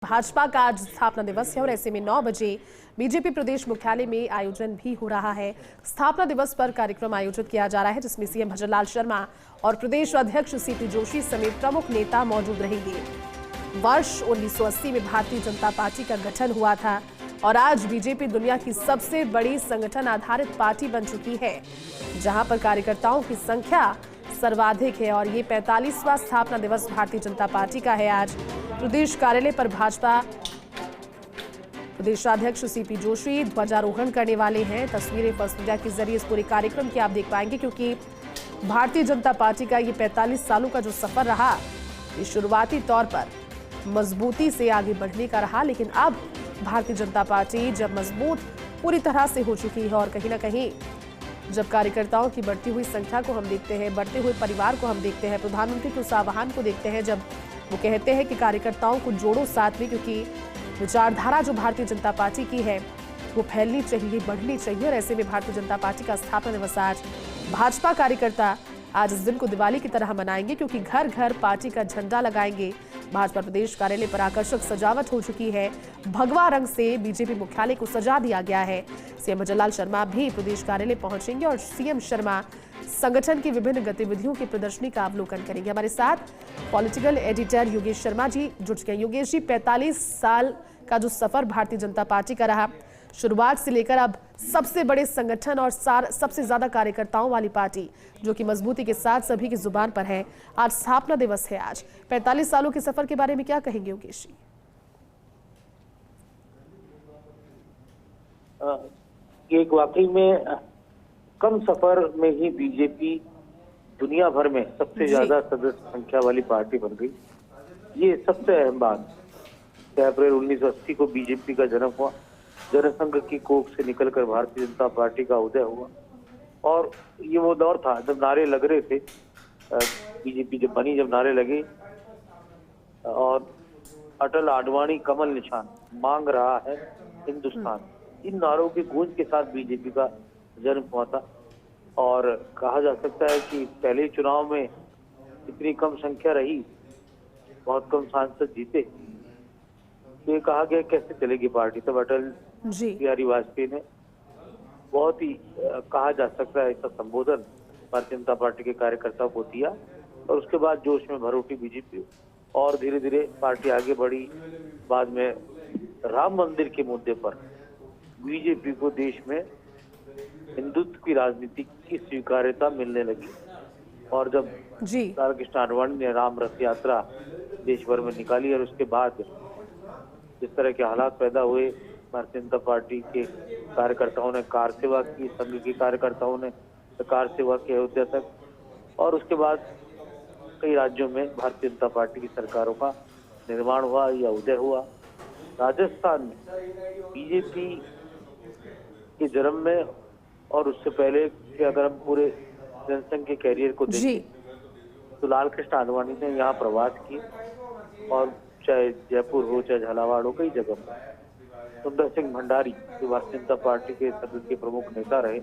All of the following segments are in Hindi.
भाजपा का आज स्थापना दिवस है और ऐसे में 9 बजे बीजेपी प्रदेश मुख्यालय में आयोजन भी हो रहा है। स्थापना दिवस पर कार्यक्रम आयोजित किया जा रहा है जिसमें सीएम भजनलाल शर्मा और प्रदेश अध्यक्ष सीपी जोशी समेत प्रमुख नेता मौजूद रहेंगे। वर्ष 1980 में भारतीय जनता पार्टी का गठन हुआ था और आज बीजेपी दुनिया की सबसे बड़ी संगठन आधारित पार्टी बन चुकी है, जहां पर कार्यकर्ताओं की संख्या सर्वाधिक है और ये 45वां स्थापना दिवस भारतीय जनता पार्टी का है। आज प्रदेश कार्यालय पर भाजपा प्रदेशाध्यक्ष सीपी जोशी ध्वजारोहण करने वाले हैं। तस्वीरें फर्स्ट मीडिया के जरिए इस पूरे कार्यक्रम की आप देख पाएंगे, क्योंकि भारतीय जनता पार्टी का ये 45 सालों का जो सफर रहा, ये शुरुआती तौर पर मजबूती से आगे बढ़ने का रहा, लेकिन अब भारतीय जनता पार्टी जब मजबूत पूरी तरह से हो चुकी है और कहीं ना कहीं जब कार्यकर्ताओं की बढ़ती हुई संख्या को हम देखते हैं, बढ़ते हुए परिवार को हम देखते हैं, प्रधानमंत्री के उस आह्वान को देखते हैं जब वो कहते हैं कि कार्यकर्ताओं को जोड़ो साथ में, क्योंकि विचारधारा जो भारतीय जनता पार्टी की है वो फैलनी चाहिए, बढ़नी चाहिए। और ऐसे में भारतीय जनता पार्टी का स्थापना दिवस आज भाजपा कार्यकर्ता आज इस दिन को दिवाली की तरह मनाएंगे, क्योंकि घर घर पार्टी का झंडा लगाएंगे। भाजपा प्रदेश कार्यालय पर आकर्षक सजावट हो चुकी है। भगवा रंग से बीजेपी मुख्यालय को सजा दिया गया है। सीएम भजनलाल शर्मा भी प्रदेश कार्यालय पहुंचेंगे और सीएम शर्मा संगठन की विभिन्न गतिविधियों की प्रदर्शनी का अवलोकन करेंगे। हमारे साथ पॉलिटिकल एडिटर योगेश शर्मा जी जुड़ चुके हैं। योगेश जी, 45 साल का जो सफर भारतीय जनता पार्टी का रहा, शुरुआत से लेकर अब सबसे बड़े संगठन और सबसे ज्यादा कार्यकर्ताओं वाली पार्टी जो कि मजबूती के साथ सभी की जुबान पर है, आज स्थापना दिवस है। आज 45 सालों के सफर के बारे में क्या कहेंगे योगेश जी? एक वाकई में कम सफर में ही बीजेपी दुनिया भर में सबसे ज्यादा सदस्य संख्या वाली पार्टी बन गई। ये सबसे अहम बात। अप्रैल 1980 को बीजेपी का जन्म हुआ, जनसंघ की कोख से निकलकर भारतीय जनता पार्टी का उदय हुआ और ये वो दौर था जब नारे लग रहे थे। बीजेपी जब बनी, जब नारे लगे और अटल आडवाणी कमल निशान मांग रहा है हिंदुस्तान, इन नारों की गूंज के साथ बीजेपी का जन्म हुआ था। और कहा जा सकता है कि पहले चुनाव में इतनी कम संख्या रही, बहुत कम सांसद जीते, तो ये कहा गया कैसे चलेगी पार्टी। तब अटल बिहारी वाजपेयी ने बहुत ही कहा जा सकता है इसका संबोधन भारतीय जनता पार्टी के कार्यकर्ताओं को दिया और उसके बाद जोश में भर उठी बीजेपी और धीरे धीरे पार्टी आगे बढ़ी। बाद में राम मंदिर के मुद्दे पर बीजेपी को देश में हिंदुत्व की राजनीति की स्वीकार्यता मिलने लगी और जब लालकृष्ण आडवाणी ने राम रथ यात्रा देश भर में निकाली और उसके बाद जिस तरह के हालात पैदा हुए, भारतीय जनता पार्टी के कार्यकर्ताओं ने कार सेवा की, संघ के कार्यकर्ताओं ने कार सेवा की अयोध्या तक, और उसके बाद कई राज्यों में भारतीय जनता पार्टी की सरकारों का निर्माण हुआ या उदय हुआ। राजस्थान में बीजेपी के जन्म में और उससे पहले कि अगर हम पूरे जनसंघ के कैरियर को देखें तो लालकृष्ण आडवाणी ने यहाँ प्रवास किए और चाहे जयपुर हो, चाहे झालावाड़ हो, कई जगह पर सुंदर सिंह भंडारी जो भारतीय जनता पार्टी के सदन के प्रमुख नेता रहे,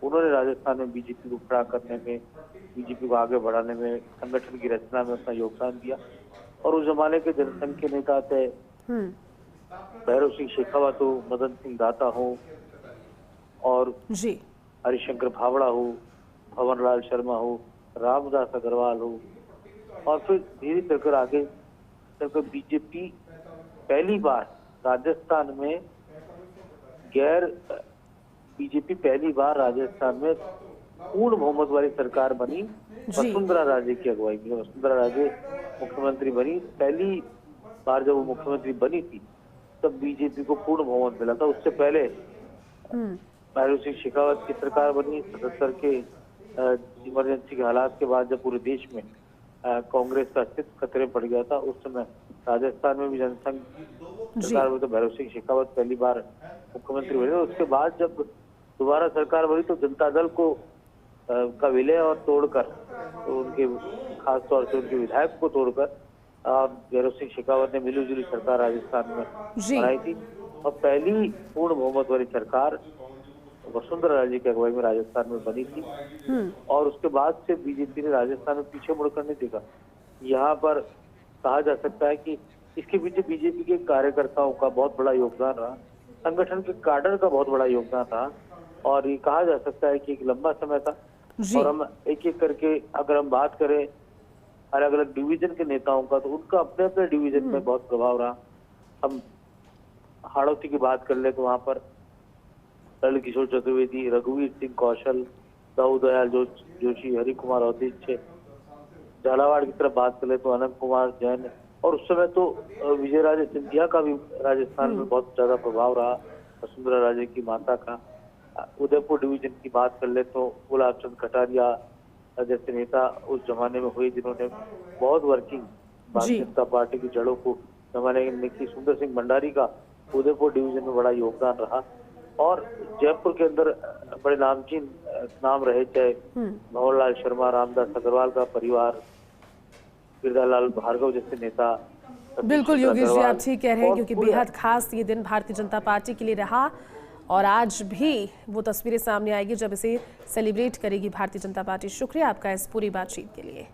उन्होंने राजस्थान में बीजेपी को खड़ा करने में, बीजेपी को आगे बढ़ाने में, संगठन की रचना में अपना योगदान दिया। और उस जमाने के जनसंघ के नेता थे भैरव सिंह शेखावत हो, मदन सिंह दाता हो और हरिशंकर भावड़ा हो, भवन लाल शर्मा हो, रामदास अग्रवाल हो, और फिर धीरे चलकर आगे चलकर बीजेपी पहली बार राजस्थान में पहली बार राजस्थान में पूर्ण बहुमत वाली सरकार बनी। वसुंधरा राजे की अगुवाई में वसुंधरा राजे मुख्यमंत्री बनी। पहली बार जब वो मुख्यमंत्री बनी थी तब बीजेपी को पूर्ण बहुमत मिला था। उससे पहले भैरव सिंह शेखावत की सरकार बनी। 77 के इमरजेंसी के हालात के बाद जब पूरे देश में कांग्रेस का अस्तित्व खतरे में पड़ गया था, उस समय राजस्थान में भी जनसंघ सरकार में तो भैरव सिंह शेखावत पहली बार मुख्यमंत्री बने। उसके बाद जब दोबारा सरकार बनी तो जनता दल को का विलय और तोड़कर, तो उनके खास तौर से उनके विधायक को तोड़कर भैरव सिंह शेखावत ने मिलीजुली सरकार राजस्थान में बनाई थी और पहली पूर्ण बहुमत वाली सरकार वसुंधरा राजे की अगुवाई में राजस्थान में बनी थी। और उसके बाद से बीजेपी ने राजस्थान में पीछे मुड़कर नहीं देखा। यहाँ पर कहा जा सकता है कि इसके पीछे बीजेपी के कार्यकर्ताओं का बहुत बड़ा योगदान रहा, संगठन के काडर का बहुत बड़ा योगदान रहा। और ये कहा जा सकता है कि एक लंबा समय था। जी। और हम एक एक करके अगर हम बात करें अलग अलग डिवीजन के नेताओं का, तो उनका अपने अपने डिवीजन में बहुत प्रभाव रहा। हम हाड़ौती की बात कर ले तो वहां पर ललित किशोर चतुर्वेदी, रघुवीर सिंह कौशल, दाऊ दयाल जोशी, हरि कुमार औदित्य। झालावाड़ की तरफ बात कर ले तो अनंत कुमार जैन, और उस समय तो विजयराजे सिंधिया का भी राजस्थान में बहुत ज्यादा प्रभाव रहा, वसुंधरा राजे की माता का। उदयपुर डिवीजन की बात कर ले तो गुलाब चंद कटारिया जैसे नेता उस जमाने में हुए, जिन्होंने बहुत वर्किंग भारतीय जनता पार्टी की जड़ों को जमाने में। सुंदर सिंह भंडारी का उदयपुर डिवीजन में बड़ा योगदान रहा। और जयपुर के अंदर बड़े नामचीन नाम रहे, चाहे भंवरलाल शर्मा, रामदास अग्रवाल का परिवार, गिरधारीलाल भार्गव जैसे नेता। बिल्कुल योगेश जी, आप ठीक कह रहे हैं, क्योंकि बेहद खास ये दिन भारतीय जनता पार्टी के लिए रहा और आज भी वो तस्वीरें सामने आएगी जब इसे सेलिब्रेट करेगी भारतीय जनता पार्टी। शुक्रिया आपका इस पूरी बातचीत के लिए।